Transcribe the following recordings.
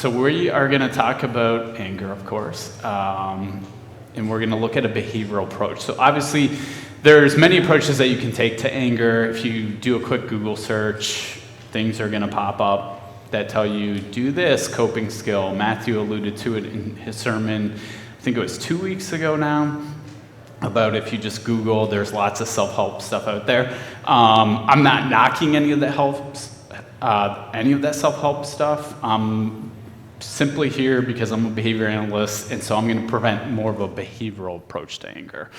So we are going to talk about anger, of course, and we're going to look at a behavioral approach. So obviously, there's many approaches that you can take to anger. If you do a quick Google search, things are going to pop up that tell you, do this coping skill. Matthew alluded to it in his sermon, I think it was 2 weeks ago now, about if you just Google, there's lots of self-help stuff out there. I'm not knocking any of that self-help stuff. I'm simply here because I'm a behavior analyst, and so I'm going to prevent more of a behavioral approach to anger.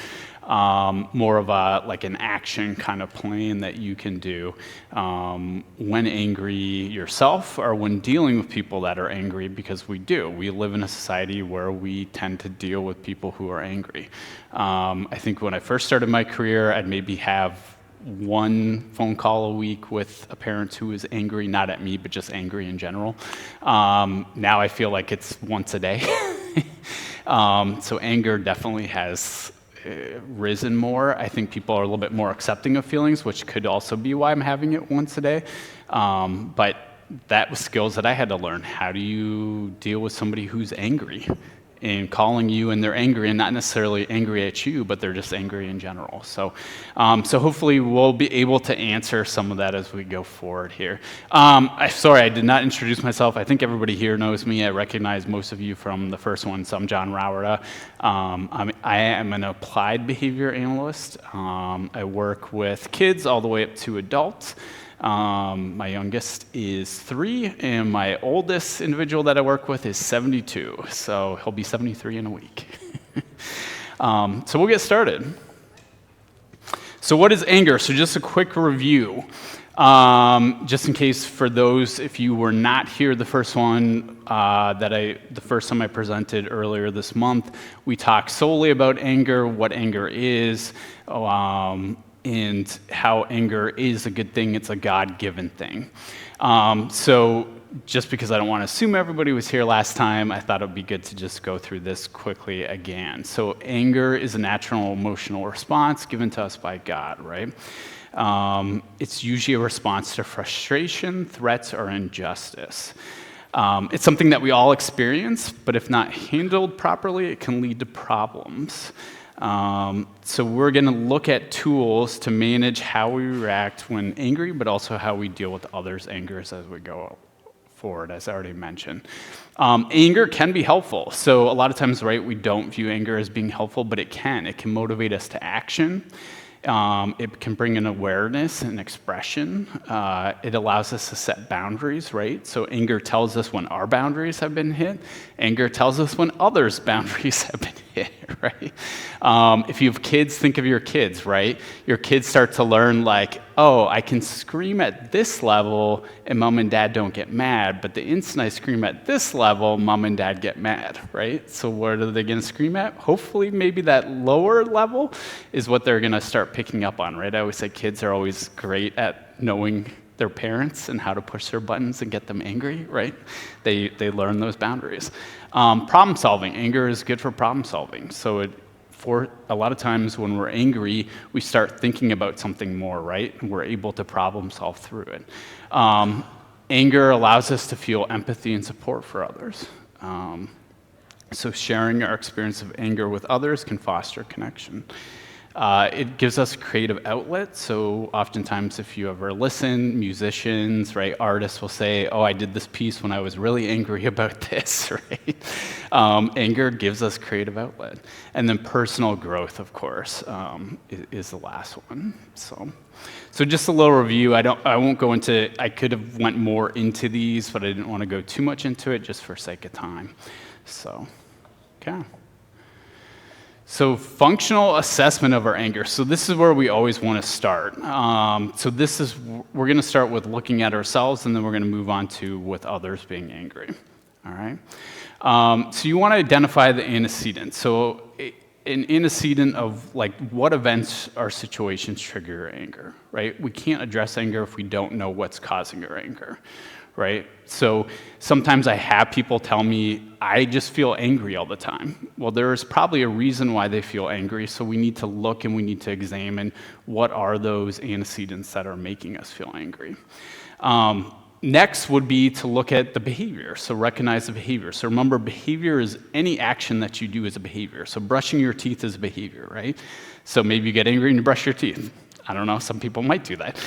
More of an action kind of plan that you can do when angry yourself or when dealing with people that are angry, because we live in a society where we tend to deal with people who are angry. I think when I first started my career, I'd maybe have one phone call a week with a parent who was angry, not at me, but just angry in general. Now I feel like it's once a day. So anger definitely has risen more. I think people are a little bit more accepting of feelings, which could also be why I'm having it once a day. But that was skills that I had to learn. How do you deal with somebody who's angry and calling you and they're angry, and not necessarily angry at you, but they're just angry in general. So hopefully we'll be able to answer some of that as we go forward here. Sorry, I did not introduce myself. I think everybody here knows me. I recognize most of you from the first one, so I'm Jon Rauwerda. I am an applied behavior analyst. I work with kids all the way up to adults. My youngest is 3, and my oldest individual that I work with is 72, so he'll be 73 in a week. So we'll get started. So what is anger? So just a quick review, just in case for those, if you were not here the first one, the first time I presented earlier this month, we talked solely about anger, what anger is, and how anger is a good thing. It's a God-given thing. So just because I don't want to assume everybody was here last time, I thought it would be good to just go through this quickly again. So anger is a natural emotional response given to us by God, right? It's usually a response to frustration, threats, or injustice. It's something that we all experience, but if not handled properly, it can lead to problems. So we're going to look at tools to manage how we react when angry, but also how we deal with others' angers as we go forward, as I already mentioned. Anger can be helpful. So a lot of times, right, we don't view anger as being helpful, but it can. It can motivate us to action. It can bring in awareness and expression. It allows us to set boundaries, right? So anger tells us when our boundaries have been hit. Anger tells us when others' boundaries have been hit, right? If you have kids, think of your kids, right? Your kids start to learn like, oh, I can scream at this level and mom and dad don't get mad, but the instant I scream at this level, mom and dad get mad, right? So what are they going to scream at? Hopefully maybe that lower level is what they're going to start picking up on, right? I always say kids are always great at knowing their parents and how to push their buttons and get them angry, right? They learn those boundaries. Problem solving. Anger is good for problem solving. So for a lot of times when we're angry, we start thinking about something more, right? And we're able to problem solve through it. Anger allows us to feel empathy and support for others. So sharing our experience of anger with others can foster connection. It gives us creative outlets. So oftentimes if you ever listen, musicians, right, artists will say, oh, I did this piece when I was really angry about this, right? Anger gives us creative outlet. And then personal growth, of course, is the last one. So just a little review. I won't go into, I could have went more into these, but I didn't want to go too much into it just for sake of time. So, okay. So functional assessment of our anger. So this is where we always want to start. We're going to start with looking at ourselves, and then we're going to move on to with others being angry. All right. So you want to identify the antecedents. So an antecedent of like what events or situations trigger your anger, right? We can't address anger if we don't know what's causing our anger. Right? So sometimes I have people tell me, I just feel angry all the time. Well, there is probably a reason why they feel angry, so we need to look and we need to examine what are those antecedents that are making us feel angry. Next would be to look at the behavior, so recognize the behavior. So remember, behavior is any action that you do is a behavior. So brushing your teeth is a behavior, right? So maybe you get angry and you brush your teeth. I don't know, some people might do that.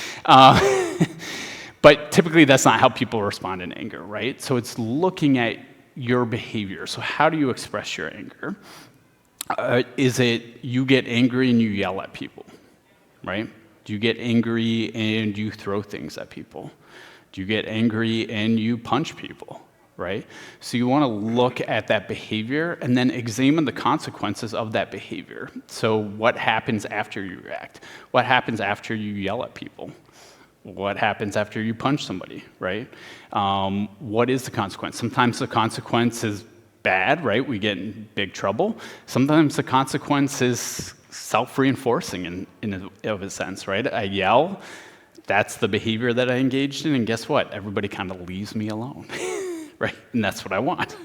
But typically that's not how people respond in anger, right? So it's looking at your behavior. So how do you express your anger? Is it you get angry and you yell at people, right? Do you get angry and you throw things at people? Do you get angry and you punch people, right? So you want to look at that behavior and then examine the consequences of that behavior. So what happens after you react? What happens after you yell at people? What happens after you punch somebody, right? What is the consequence? Sometimes the consequence is bad, right? We get in big trouble. Sometimes the consequence is self-reinforcing in a sense, right? I yell, that's the behavior that I engaged in, and guess what? Everybody kind of leaves me alone, right? And that's what I want.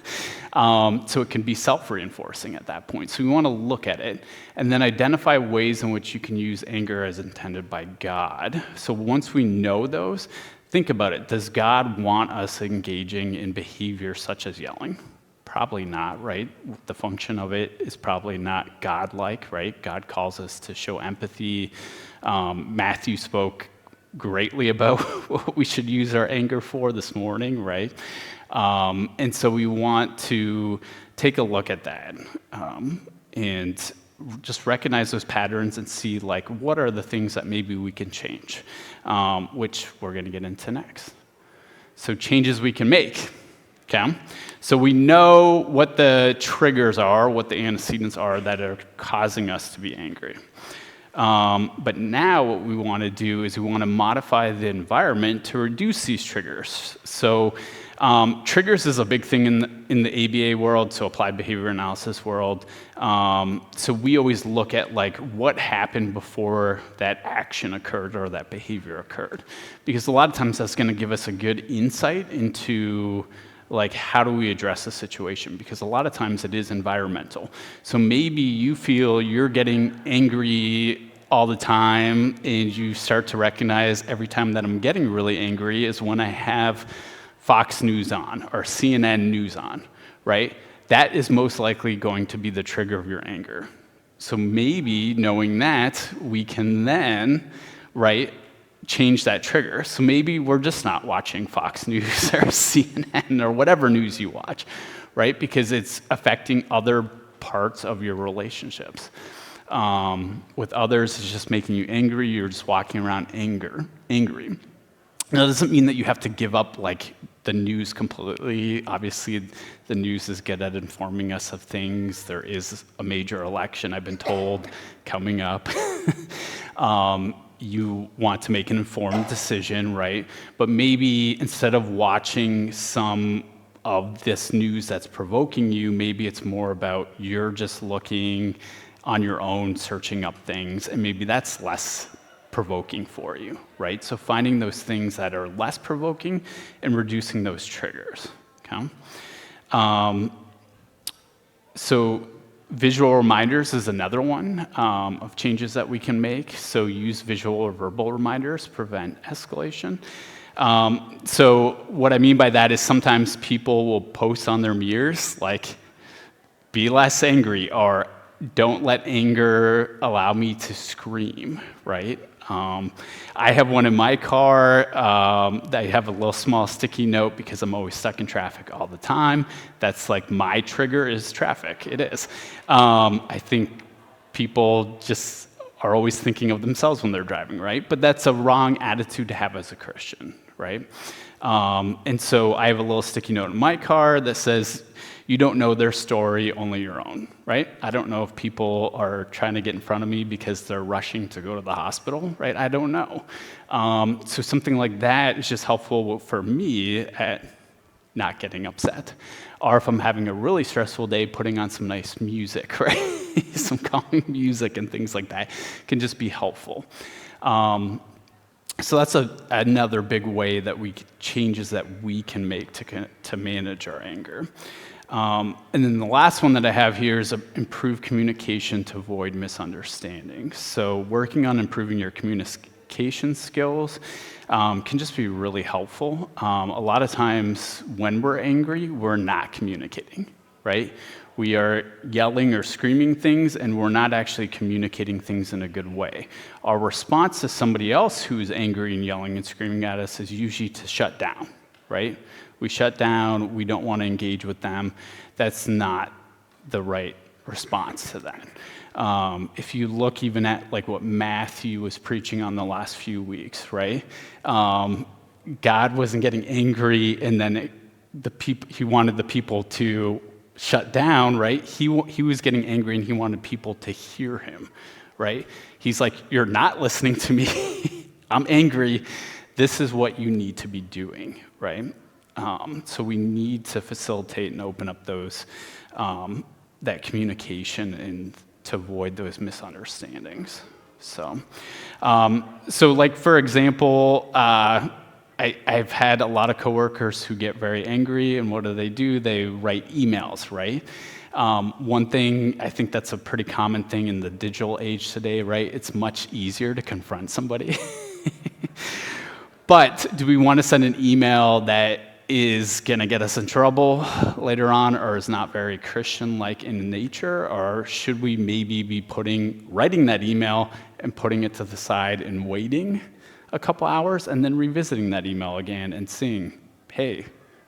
So it can be self-reinforcing at that point. So we want to look at it and then identify ways in which you can use anger as intended by God. So once we know those, think about it. Does God want us engaging in behavior such as yelling? Probably not, right? The function of it is probably not God-like, right? God calls us to show empathy. Matthew spoke greatly about what we should use our anger for this morning, right? And so we want to take a look at that and just recognize those patterns and see, like, what are the things that maybe we can change, which we're going to get into next. So changes we can make. Okay, so we know what the triggers are, what the antecedents are that are causing us to be angry. But now what we want to do is we want to modify the environment to reduce these triggers. So triggers is a big thing in the ABA world, so applied behavior analysis world. So we always look at, like, what happened before that action occurred or that behavior occurred. Because a lot of times that's going to give us a good insight into, like, how do we address the situation? Because a lot of times it is environmental. So maybe you feel you're getting angry all the time and you start to recognize every time that I'm getting really angry is when I have Fox News on or CNN News on, right? That is most likely going to be the trigger of your anger. So maybe knowing that, we can then, right, change that trigger. So maybe we're just not watching Fox News or CNN or whatever news you watch, right? Because it's affecting other parts of your relationships. With others, it's just making you angry. You're just walking around angry. Now, that doesn't mean that you have to give up, like, the news completely. Obviously, the news is good at informing us of things. There is a major election, I've been told, coming up. You want to make an informed decision, right? But maybe instead of watching some of this news that's provoking you, maybe it's more about you're just looking on your own, searching up things, and maybe that's less provoking for you, right? So finding those things that are less provoking and reducing those triggers, okay? So visual reminders is another one of changes that we can make. So use visual or verbal reminders to prevent escalation. So what I mean by that is sometimes people will post on their mirrors, like, be less angry, or don't let anger allow me to scream, right? I have one in my car. I have a little small sticky note because I'm always stuck in traffic all the time. That's, like, my trigger is traffic. It is. I think people just are always thinking of themselves when they're driving, right? But that's a wrong attitude to have as a Christian, right? And so I have a little sticky note in my car that says, you don't know their story, only your own, right? I don't know if people are trying to get in front of me because they're rushing to go to the hospital, right? I don't know. So something like that is just helpful for me at not getting upset. Or if I'm having a really stressful day, putting on some nice music, right? Some calming music and things like that can just be helpful. So that's another big way that changes that we can make to manage our anger. And then the last one that I have here is improve communication to avoid misunderstandings. So working on improving your communication skills can just be really helpful. A lot of times when we're angry, we're not communicating, right? We are yelling or screaming things, and we're not actually communicating things in a good way. Our response to somebody else who's angry and yelling and screaming at us is usually to shut down, right? We shut down, we don't want to engage with them. That's not the right response to that. If you look even at like what Matthew was preaching on the last few weeks, right? God wasn't getting angry, and then he wanted the people to shut down, right? He was getting angry, and he wanted people to hear him, right? He's like, you're not listening to me. I'm angry. This is what you need to be doing, right? So we need to facilitate and open up those that communication and to avoid those misunderstandings. So like for example, I've had a lot of coworkers who get very angry, and what do? They write emails, right? One thing, I think that's a pretty common thing in the digital age today, right? It's much easier to confront somebody. But do we want to send an email that is going to get us in trouble later on, or is not very Christian-like in nature? Or should we maybe be writing that email and putting it to the side and waiting a couple hours and then revisiting that email again and seeing, hey,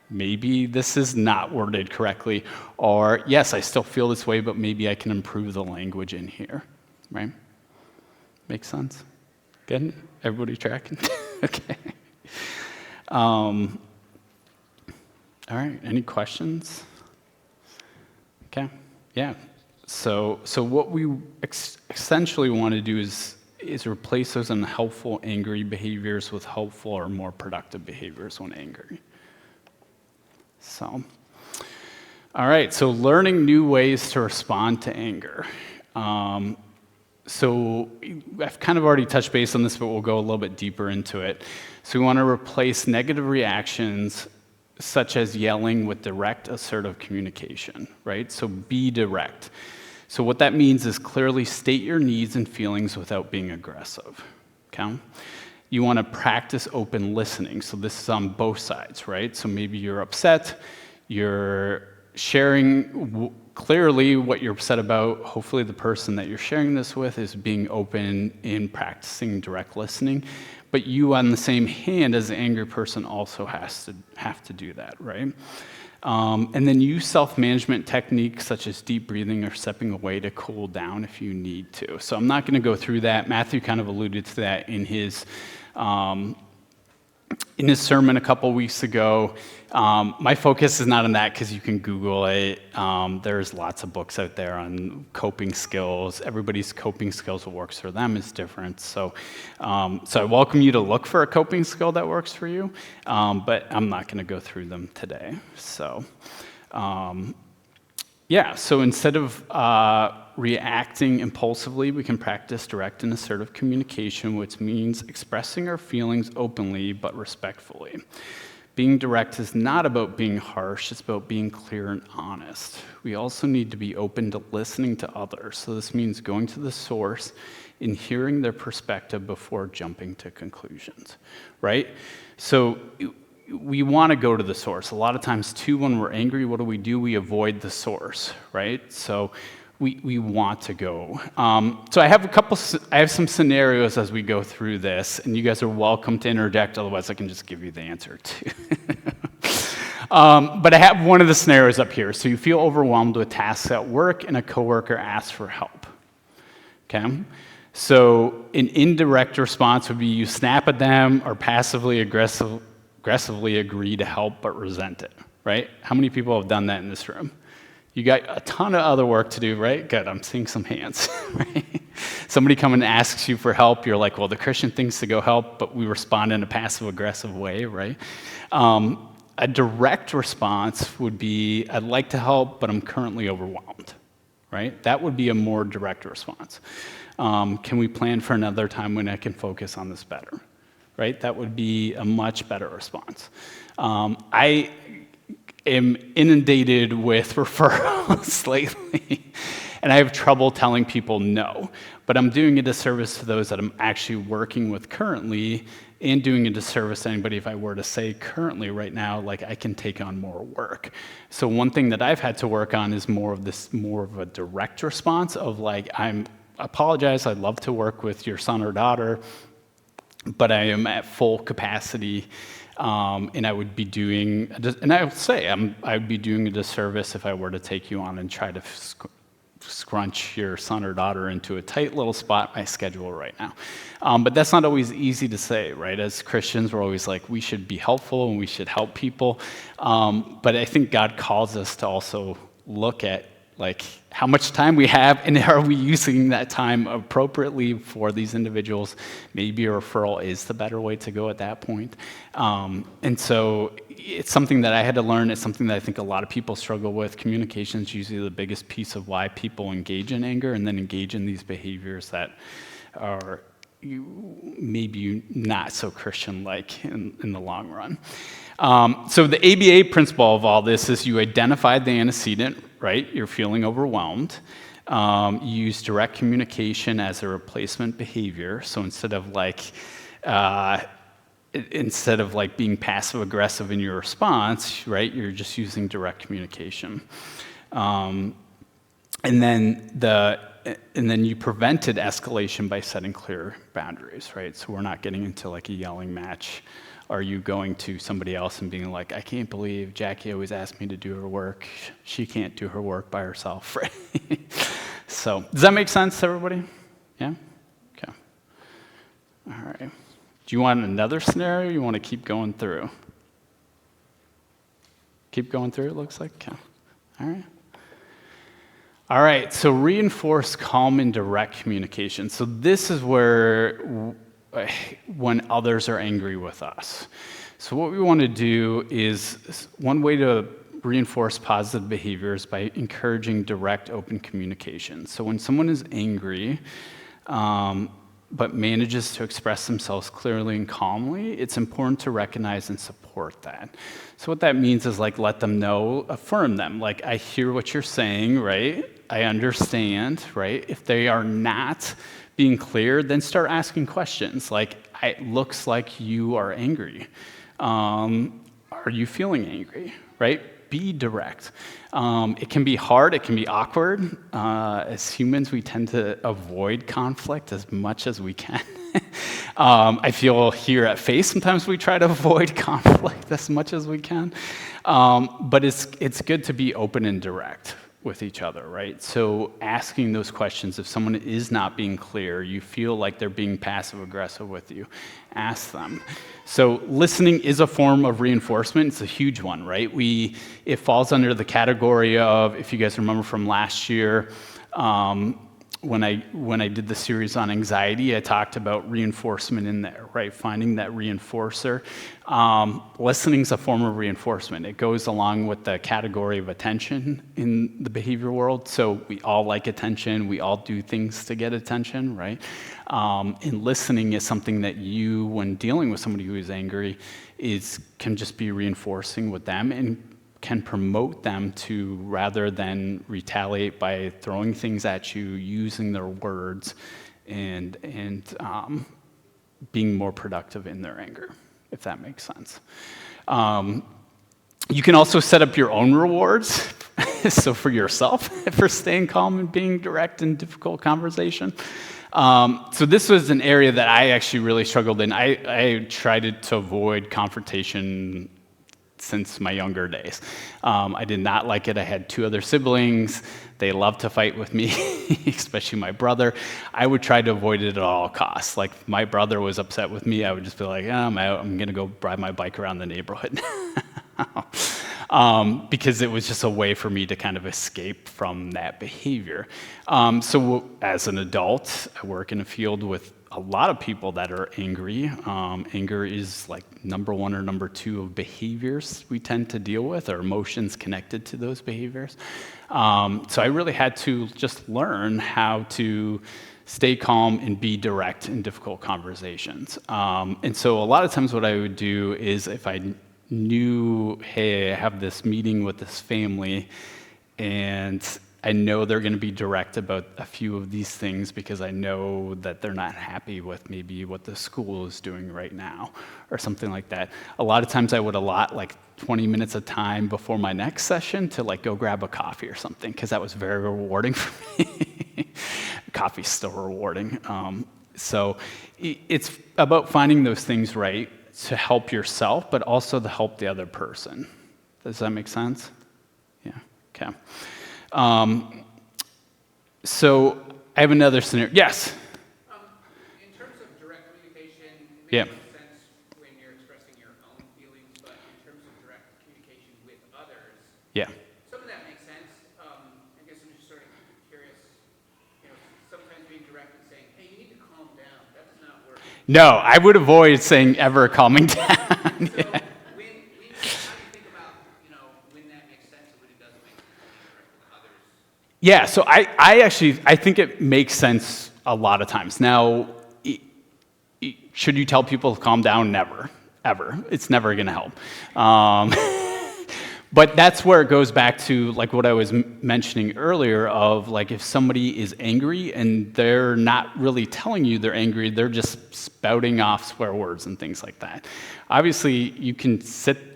maybe this is not worded correctly, or yes, I still feel this way, but maybe I can improve the language in here, right? Makes sense? Good? Everybody tracking? Okay. All right, any questions? Okay, yeah. So what we essentially want to do is replace those unhelpful, angry behaviors with helpful or more productive behaviors when angry. So, all right, so learning new ways to respond to anger. So I've kind of already touched base on this, but we'll go a little bit deeper into it. So we want to replace negative reactions such as yelling with direct, assertive communication, right? So be direct. So what that means is clearly state your needs and feelings without being aggressive, okay? You want to practice open listening. So this is on both sides, right? So maybe you're upset, you're sharing clearly what you're upset about. Hopefully the person that you're sharing this with is being open in practicing direct listening. But you, on the same hand, as an angry person, also have to do that, right? And then use self-management techniques such as deep breathing or stepping away to cool down if you need to. So I'm not going to go through that. Matthew kind of alluded to that in his sermon a couple weeks ago. My focus is not on that because you can Google it. There's lots of books out there on coping skills. Everybody's coping skills, what works for them is different. So I welcome you to look for a coping skill that works for you, but I'm not going to go through them today. So instead of reacting impulsively, we can practice direct and assertive communication, which means expressing our feelings openly but respectfully. Being direct is not about being harsh, it's about being clear and honest. We also need to be open to listening to others. So this means going to the source and hearing their perspective before jumping to conclusions, right? So we want to go to the source. A lot of times, too, when we're angry, what do? We avoid the source, right? So we want to go. So I have some scenarios as we go through this, and you guys are welcome to interject, otherwise I can just give you the answer too. But I have one of the scenarios up here. So you feel overwhelmed with tasks at work and a coworker asks for help, okay? So an indirect response would be you snap at them or passively aggressively agree to help but resent it, right? How many people have done that in this room? You got a ton of other work to do, right? Good, I'm seeing some hands, right? Somebody comes and asks you for help, you're like, well, the Christian thinks to go help, but we respond in a passive-aggressive way, right? A direct response would be, I'd like to help, but I'm currently overwhelmed, right? That would be a more direct response. Can we plan for another time when I can focus on this better, right? That would be a much better response. I am inundated with referrals lately, And I have trouble telling people no, but I'm doing a disservice to those that I'm actually working with currently, and doing a disservice to anybody if I were to say currently right now, like I can take on more work. So one thing that I've had to work on is more of a direct response of like, I apologize, I'd love to work with your son or daughter, but I am at full capacity, and I would be doing, and I would say I would be doing a disservice if I were to take you on and try to scrunch your son or daughter into a tight little spot in my schedule right now. But that's not always easy to say, right? As Christians, we're always like, we should be helpful and we should help people. But I think God calls us to also look at like how much time we have, and are we using that time appropriately for these individuals? Maybe a referral is the better way to go at that point. And so it's something that I had to learn. It's something that I think a lot of people struggle with. Communication is usually the biggest piece of why people engage in anger and then engage in these behaviors that are maybe not so Christian-like in the long run. So the ABA principle of all this is you identify the antecedent, right? You're feeling overwhelmed. You use direct communication as a replacement behavior. So instead of like being passive aggressive in your response, right? You're just using direct communication. And then you prevented escalation by setting clear boundaries, right? So we're not getting into like a yelling match. Are you going to somebody else and being like, I can't believe Jackie always asks me to do her work. She can't do her work by herself, right? So does that make sense to everybody? Yeah? Okay. All right. Do you want another scenario or you want to keep going through? Keep going through, it looks like? Okay. All right. All right, so reinforce calm and direct communication. So this is where when others are angry with us. So what we want to do is, one way to reinforce positive behaviors by encouraging direct, open communication. So when someone is angry, but manages to express themselves clearly and calmly, it's important to recognize and support that. So what that means is like let them know, affirm them. Like, I hear what you're saying, right? I understand, right? If they are not being clear, then start asking questions like, it looks like you are angry. Are you feeling angry, right? Be direct. It can be hard, it can be awkward. As humans, we tend to avoid conflict as much as we can. I feel here at Faith, sometimes we try to avoid conflict as much as we can. But it's good to be open and direct with each other, right? So asking those questions, if someone is not being clear, you feel like they're being passive aggressive with you, ask them. So listening is a form of reinforcement. It's a huge one, right? It falls under the category of, if you guys remember from last year, when I did the series on anxiety, I talked about reinforcement in there, right? Finding that reinforcer. Listening is a form of reinforcement. It goes along with the category of attention in the behavior world. So we all like attention. We all do things to get attention, right? And listening is something that you, when dealing with somebody who is angry, can just be reinforcing with them and can promote them to, rather than retaliate by throwing things at you, using their words, and being more productive in their anger, if that makes sense. You can also set up your own rewards, so for yourself, for staying calm and being direct in difficult conversation. So this was an area that I actually really struggled in. I tried to avoid confrontation since my younger days. I did not like it. I had 2 other siblings. They loved to fight with me, especially my brother. I would try to avoid it at all costs. Like, if my brother was upset with me, I would just be like, I'm out. I'm going to go ride my bike around the neighborhood. Because it was just a way for me to kind of escape from that behavior. So as an adult, I work in a field with a lot of people that are angry. Anger is like number 1 or number 2 of behaviors we tend to deal with, or emotions connected to those behaviors. So I really had to just learn how to stay calm and be direct in difficult conversations. And so a lot of times what I would do is, if I knew, hey, I have this meeting with this family, and I know they're going to be direct about a few of these things because I know that they're not happy with maybe what the school is doing right now or something like that. A lot of times I would allot like 20 minutes of time before my next session to like go grab a coffee or something because that was very rewarding for me. Coffee's still rewarding. So it's about finding those things right to help yourself, but also to help the other person. Does that make sense? Yeah, okay. So I have another scenario. Yes? In terms of direct communication, it Yeah. makes sense when you're expressing your own feelings, but in terms of direct communication with others, Yeah. some of that makes sense. I guess I'm just sort of curious, sometimes being direct and saying, hey, you need to calm down. That's not working. No, I would avoid saying ever calming down. So how do you think about, when that makes sense and when it doesn't make sense to be direct with others? Yeah, so I think it makes sense a lot of times. Now, should you tell people to calm down? Never, ever. It's never going to help. But that's where it goes back to like what I was mentioning earlier of like if somebody is angry and they're not really telling you they're angry, they're just spouting off swear words and things like that. Obviously, you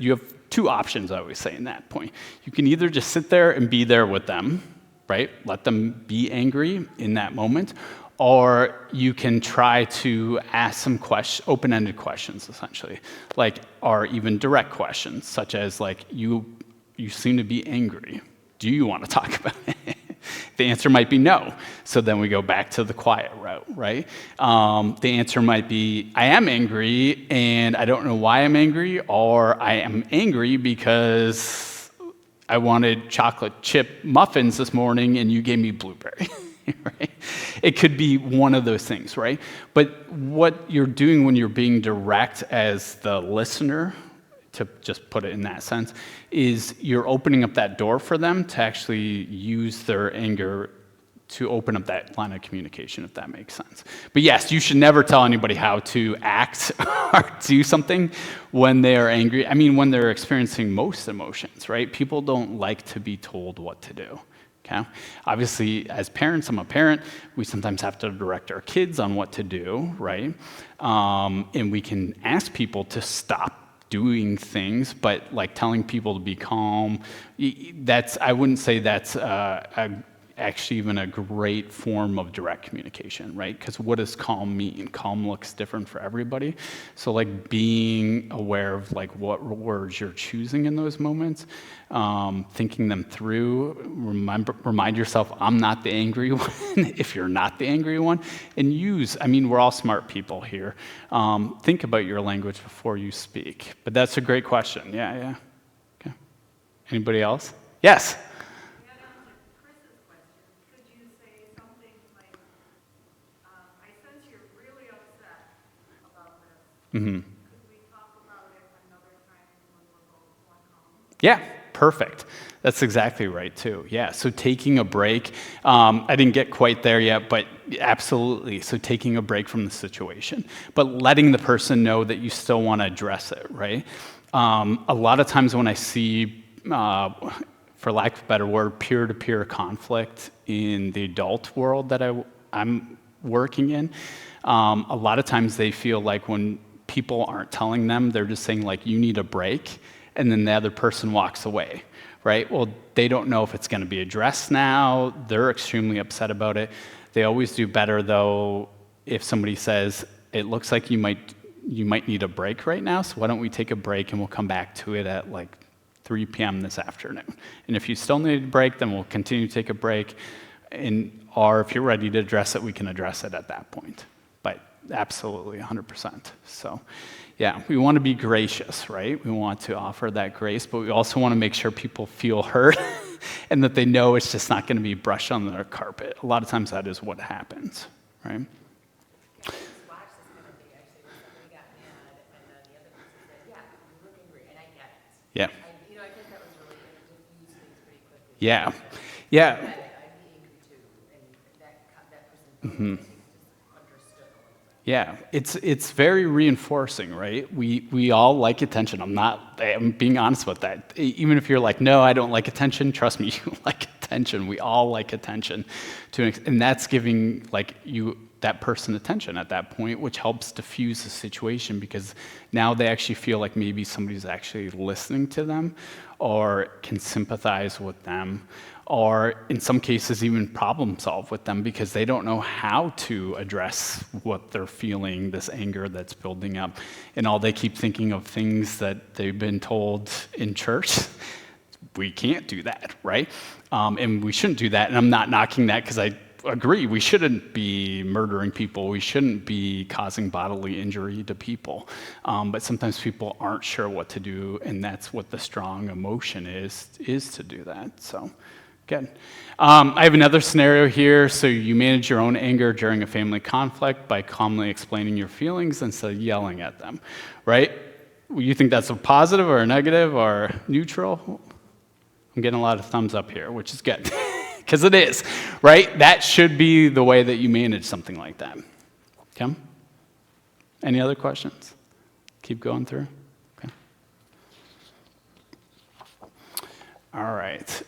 have two options, I always say, in that point. You can either just sit there and be there with them, right? Let them be angry in that moment, or you can try to ask some open-ended questions, essentially, or even direct questions, such as like, you seem to be angry. Do you want to talk about it? The answer might be no. So then we go back to the quiet route, right? The answer might be, I am angry, and I don't know why I'm angry, or I am angry because I wanted chocolate chip muffins this morning, and you gave me blueberry, right? It could be one of those things, right? But what you're doing when you're being direct as the listener, to just put it in that sense, is you're opening up that door for them to actually use their anger to open up that line of communication, if that makes sense. But yes, you should never tell anybody how to act or do something when they are angry. I mean, when they're experiencing most emotions, right? People don't like to be told what to do. Okay? Obviously, as parents, I'm a parent, we sometimes have to direct our kids on what to do, right? And we can ask people to stop doing things, but like telling people to be calm, I wouldn't say that's actually even a great form of direct communication, right? Because what does calm mean? Calm looks different for everybody. So like being aware of like what words you're choosing in those moments, thinking them through, remind yourself, I'm not the angry one if you're not the angry one, and we're all smart people here. Think about your language before you speak. But that's a great question. Yeah. Okay. Anybody else? Yes? Mm-hmm. Could we talk about it another time when we're both more calm? Yeah, perfect. That's exactly right, too. Yeah, so taking a break. I didn't get quite there yet, but absolutely. So taking a break from the situation, but letting the person know that you still want to address it, right? A lot of times when I see, for lack of a better word, peer-to-peer conflict in the adult world that I'm working in, a lot of times they feel like when people aren't telling them, they're just saying like, you need a break, and then the other person walks away, right? Well, they don't know if it's going to be addressed now. They're extremely upset about it. They always do better, though, if somebody says, it looks like you might need a break right now, so why don't we take a break and we'll come back to it at like 3 p.m. this afternoon. And if you still need a break, then we'll continue to take a break, or if you're ready to address it, we can address it at that point. But absolutely, 100%. So, yeah, we want to be gracious, right? We want to offer that grace, but we also want to make sure people feel heard and that they know it's just not going to be brushed on the carpet. A lot of times that is what happens, right? Yeah. I think that was really good to diffuse things pretty quickly. Yeah. I'd be angry too, and that person just understood a little bit. Yeah, it's very reinforcing, right? We all like attention. I'm being honest with that. Even if you're like, no, I don't like attention, trust me, you like attention. attention. We all like attention, and that's giving like that person attention at that point, which helps diffuse the situation because now they actually feel like maybe somebody's actually listening to them or can sympathize with them, or in some cases even problem solve with them because they don't know how to address what they're feeling, this anger that's building up. And all they keep thinking of things that they've been told in church. We can't do that, right? And we shouldn't do that. And I'm not knocking that because I agree, we shouldn't be murdering people. We shouldn't be causing bodily injury to people. But sometimes people aren't sure what to do, and that's what the strong emotion is to do that. So, good. I have another scenario here. So you manage your own anger during a family conflict by calmly explaining your feelings instead of yelling at them, right? You think that's a positive or a negative or neutral? I'm getting a lot of thumbs up here, which is good. Because it is, right? That should be the way that you manage something like that. Okay? Any other questions? Keep going through? Okay. All right.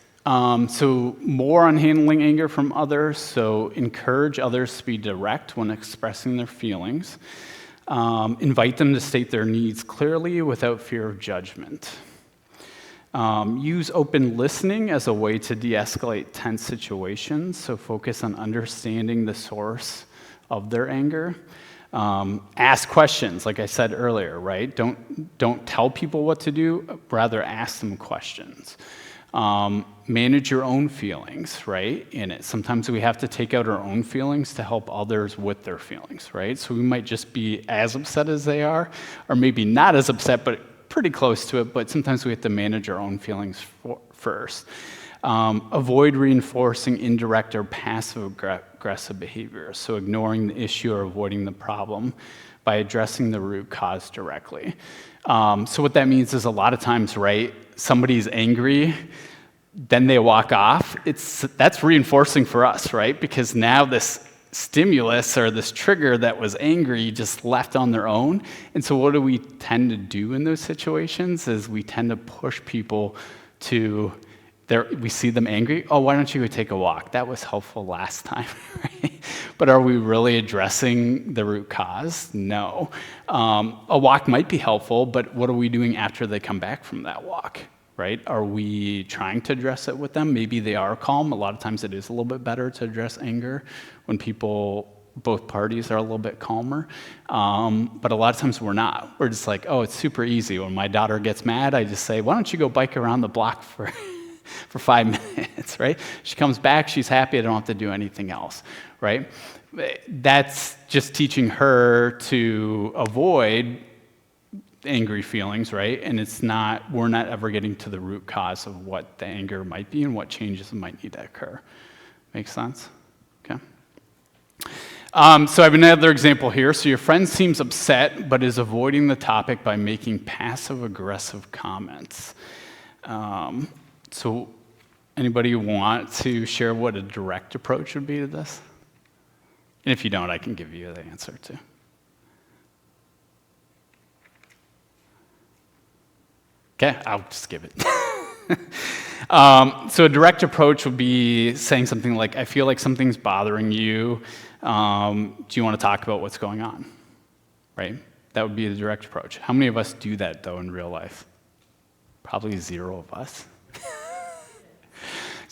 So more on handling anger from others. So encourage others to be direct when expressing their feelings. Invite them to state their needs clearly without fear of judgment. Use open listening as a way to de-escalate tense situations, so focus on understanding the source of their anger. Ask questions, like I said earlier, right? Don't tell people what to do, rather ask them questions. Manage your own feelings, right? Sometimes we have to take out our own feelings to help others with their feelings, right? So we might just be as upset as they are, or maybe not as upset, but pretty close to it, but sometimes we have to manage our own feelings first. Avoid reinforcing indirect or passive-aggressive behavior, so ignoring the issue or avoiding the problem by addressing the root cause directly. So what that means is a lot of times, right, somebody's angry, then they walk off. That's reinforcing for us, right? Because now this stimulus or this trigger that was angry just left on their own. And so what do we tend to do in those situations is we tend to push people to we see them angry. Oh, why don't you go take a walk? That was helpful last time, right? But are we really addressing the root cause? No. A walk might be helpful, but what are we doing after they come back from that walk, right? Are we trying to address it with them? Maybe they are calm. A lot of times it is a little bit better to address anger when both parties are a little bit calmer. But a lot of times we're not. We're just like, oh, it's super easy. When my daughter gets mad, I just say, why don't you go bike around the block for 5 minutes, right? She comes back, she's happy, I don't have to do anything else, right? That's just teaching her to avoid angry feelings, right? And we're not ever getting to the root cause of what the anger might be and what changes might need to occur. Make sense? Okay. So I have another example here. So your friend seems upset, but is avoiding the topic by making passive-aggressive comments. So anybody want to share what a direct approach would be to this? And if you don't, I can give you the answer too. Okay, I'll just give it. So a direct approach would be saying something like, I feel like something's bothering you. Do you want to talk about what's going on? Right? That would be the direct approach. How many of us do that, though, in real life? Probably 0 of us.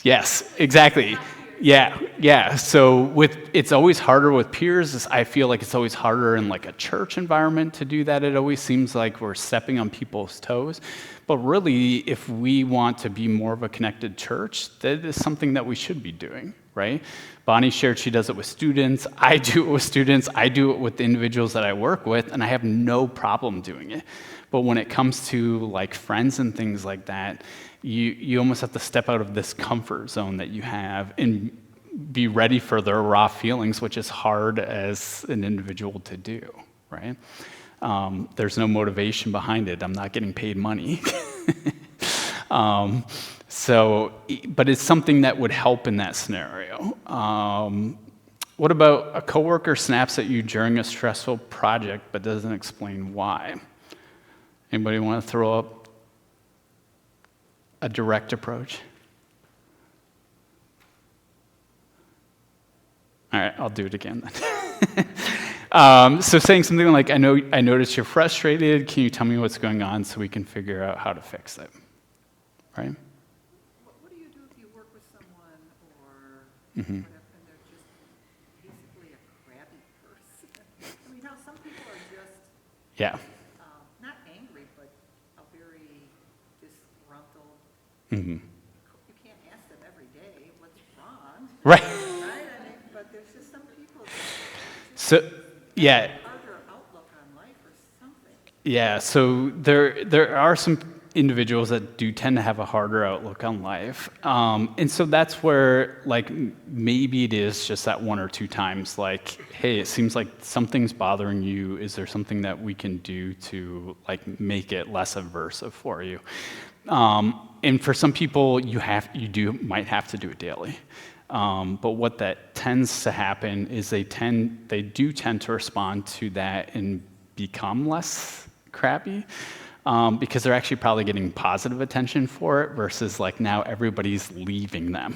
Yes, exactly. Yeah. So it's always harder with peers. I feel like it's always harder in like a church environment to do that. It always seems like we're stepping on people's toes. But really, if we want to be more of a connected church, that is something that we should be doing, right? Bonnie shared she does it with students. I do it with students. I do it with the individuals that I work with, and I have no problem doing it. But when it comes to like friends and things like that, you almost have to step out of this comfort zone that you have and be ready for their raw feelings, which is hard as an individual to do, right? There's no motivation behind it. I'm not getting paid money. But it's something that would help in that scenario. What about a coworker snaps at you during a stressful project but doesn't explain why? Anybody want to throw up a direct approach? All right, I'll do it again then. So saying something like, I noticed you're frustrated. Can you tell me what's going on so we can figure out how to fix it? Right? What do you do if you work with someone or Mhm. whatever, and they're just basically a crabby person? I mean, how some people are just Yeah. not angry, but a very disgruntled. Hmm. You can't ask them every day what's wrong, Right. right? I mean, but there's just some people that just So, yeah. harder outlook on life or something. Yeah, so there are some individuals that do tend to have a harder outlook on life, and so that's where like maybe it is just that one or two times like, hey, it seems like something's bothering you. Is there something that we can do to like make it less aversive for you? And for some people, might have to do it daily. But what that tends to happen is they do tend to respond to that and become less crappy, because they're actually probably getting positive attention for it versus like now everybody's leaving them.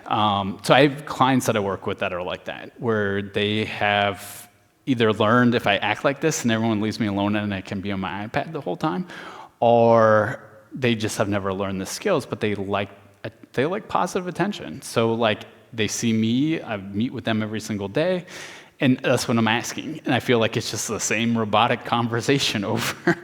So I have clients that I work with that are like that, where they have either learned if I act like this and everyone leaves me alone and I can be on my iPad the whole time, or they just have never learned the skills, but they like positive attention. So like they see me, I meet with them every single day, and that's what I'm asking. And I feel like it's just the same robotic conversation over.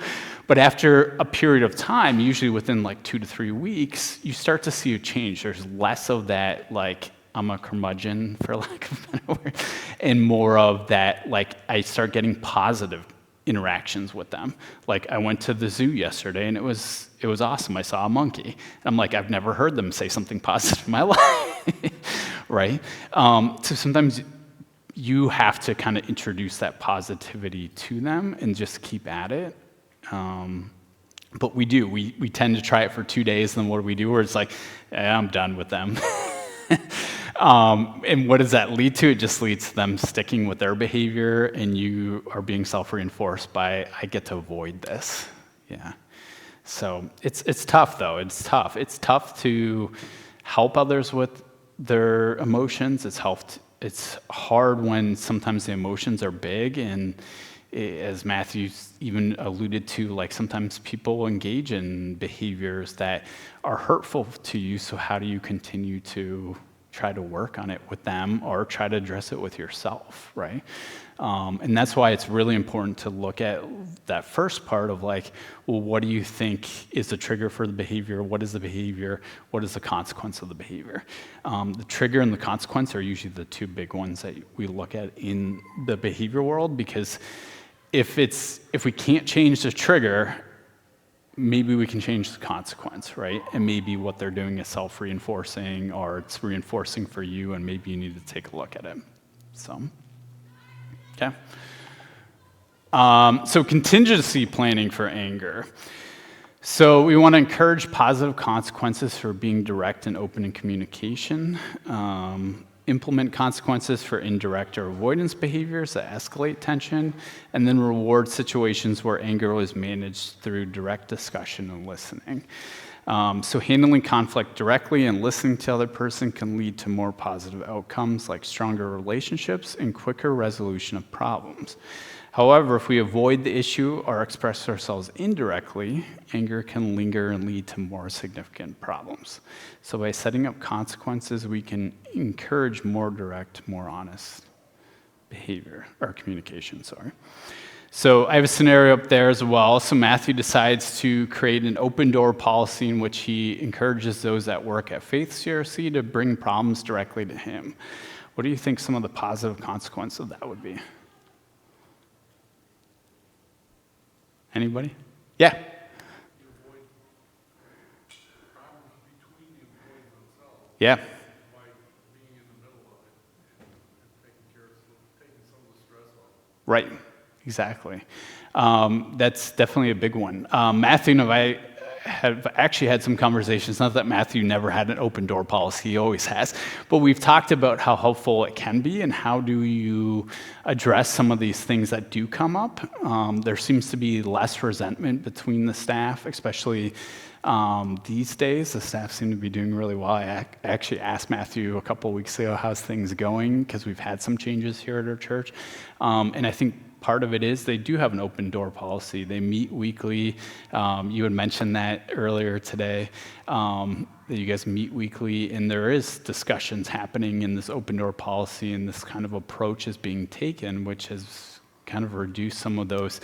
But after a period of time, usually within like 2 to 3 weeks, you start to see a change. There's less of that like I'm a curmudgeon, for lack of a better word, and more of that like I start getting positive interactions with them. Like I went to the zoo yesterday and it was awesome. I saw a monkey. And I'm like, I've never heard them say something positive in my life, right? So sometimes you have to kind of introduce that positivity to them and just keep at it. But we tend to try it for 2 days, and then what do we do? Where it's like, I'm done with them. And what does that lead to? It just leads to them sticking with their behavior, and you are being self-reinforced by, I get to avoid this. Yeah. So it's tough, though. It's tough. It's tough to help others with their emotions. It's hard when sometimes the emotions are big, and as Matthew even alluded to, like sometimes people engage in behaviors that are hurtful to you. So how do you continue to try to work on it with them or try to address it with yourself, right? And that's why it's really important to look at that first part of like, well, what do you think is the trigger for the behavior? What is the behavior? What is the consequence of the behavior? The trigger and the consequence are usually the two big ones that we look at in the behavior world, because if we can't change the trigger, maybe we can change the consequence, right? And maybe what they're doing is self-reinforcing, or it's reinforcing for you, and maybe you need to take a look at it. So, okay. So contingency planning for anger. So we want to encourage positive consequences for being direct and open in communication. Implement consequences for indirect or avoidance behaviors that escalate tension, and then reward situations where anger is managed through direct discussion and listening. So handling conflict directly and listening to the other person can lead to more positive outcomes like stronger relationships and quicker resolution of problems. However, if we avoid the issue or express ourselves indirectly, anger can linger and lead to more significant problems. So by setting up consequences, we can encourage more direct, more honest behavior, or communication, sorry. So I have a scenario up there as well. So Matthew decides to create an open door policy in which he encourages those that work at Faith CRC to bring problems directly to him. What do you think some of the positive consequences of that would be? Anybody? Yeah. Yeah. Right. Exactly. That's definitely a big one. Matthew and I have actually had some conversations, not that Matthew never had an open door policy, he always has, but we've talked about how helpful it can be and how do you address some of these things that do come up. There seems to be less resentment between the staff, especially these days. The staff seem to be doing really well. I actually asked Matthew a couple of weeks ago, how's things going? Because we've had some changes here at our church. And I think part of it is they do have an open door policy. They meet weekly. You had mentioned that earlier today, that you guys meet weekly, and there is discussions happening in this open door policy, and this kind of approach is being taken, which has kind of reduced some of those,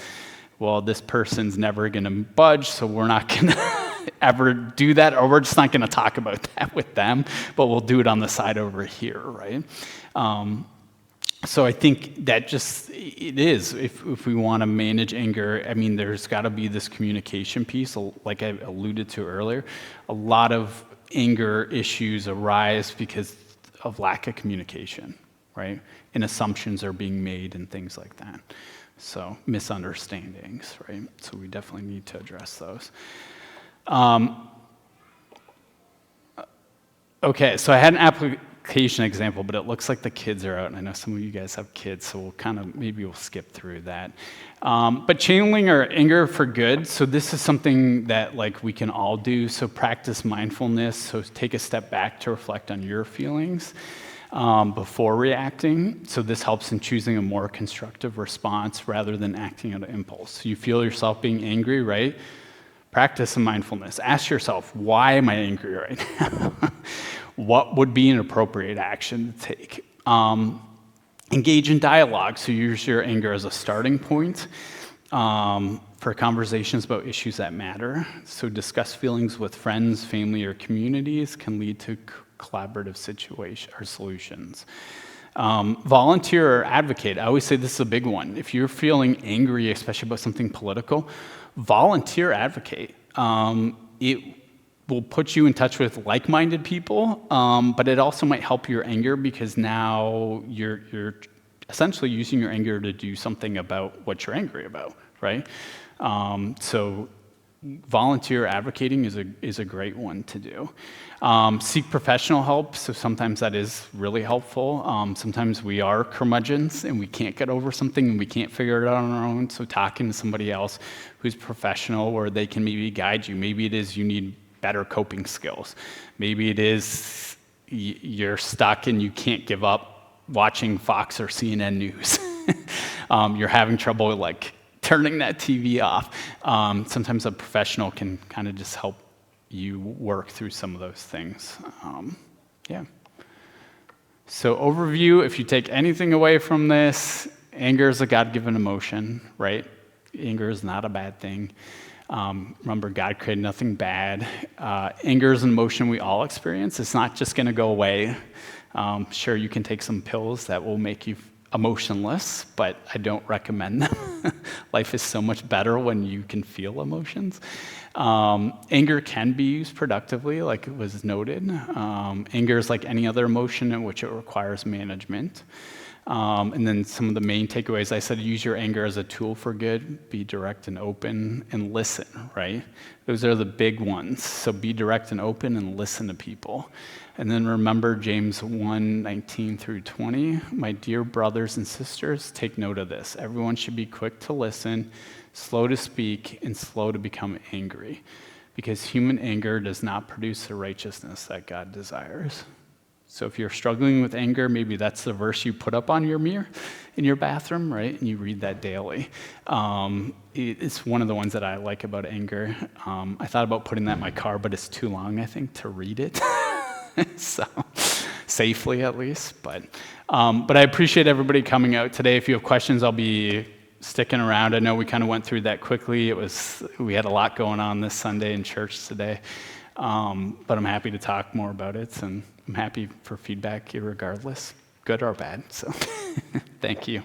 well, this person's never going to budge, so we're not going to ever do that, or we're just not going to talk about that with them, but we'll do it on the side over here, right? So I think that just, it is, if we want to manage anger, I mean, there's got to be this communication piece, like I alluded to earlier. A lot of anger issues arise because of lack of communication, right? And assumptions are being made and things like that. So misunderstandings, right? So we definitely need to address those. Okay, so I had an application example, but it looks like the kids are out, and I know some of you guys have kids, so maybe we'll skip through that. But channeling our anger for good, so this is something that like we can all do, so practice mindfulness, so take a step back to reflect on your feelings before reacting. So this helps in choosing a more constructive response rather than acting out of impulse. So you feel yourself being angry, right? Practice some mindfulness. Ask yourself, why am I angry right now? What would be an appropriate action to take? Engage in dialogue. So use your anger as a starting point for conversations about issues that matter. So discuss feelings with friends, family, or communities can lead to collaborative situation or solutions. Volunteer or advocate. I always say this is a big one. If you're feeling angry, especially about something political, volunteer, advocate. It will put you in touch with like-minded people, but it also might help your anger because now you're essentially using your anger to do something about what you're angry about, right? So volunteer advocating is a great one to do. Seek professional help, so sometimes that is really helpful. Sometimes we are curmudgeons and we can't get over something and we can't figure it out on our own, so talking to somebody else who's professional where they can maybe guide you. Maybe it is you need better coping skills. Maybe it is you're stuck and you can't give up watching Fox or CNN News. You're having trouble like turning that TV off. Sometimes a professional can kind of just help you work through some of those things. Yeah. So overview, if you take anything away from this, anger is a God-given emotion, right? Anger is not a bad thing. Remember, God created nothing bad. Anger is an emotion we all experience. It's not just going to go away. Sure, you can take some pills that will make you emotionless, but I don't recommend them. Life is so much better when you can feel emotions. Anger can be used productively, like it was noted. Anger is like any other emotion in which it requires management. And then some of the main takeaways, I said, use your anger as a tool for good, be direct and open, and listen, right? Those are the big ones. So be direct and open and listen to people. And then remember James 1:19 through 20. My dear brothers and sisters, take note of this. Everyone should be quick to listen, slow to speak, and slow to become angry, because human anger does not produce the righteousness that God desires. So if you're struggling with anger, maybe that's the verse you put up on your mirror in your bathroom, right? And you read that daily. It's one of the ones that I like about anger. I thought about putting that in my car, but it's too long, I think, to read it. So safely at least. But I appreciate everybody coming out today. If you have questions, I'll be sticking around. I know we kind of went through that quickly. We had a lot going on this Sunday in church today. But I'm happy to talk more about it, and I'm happy for feedback regardless, good or bad. So thank you.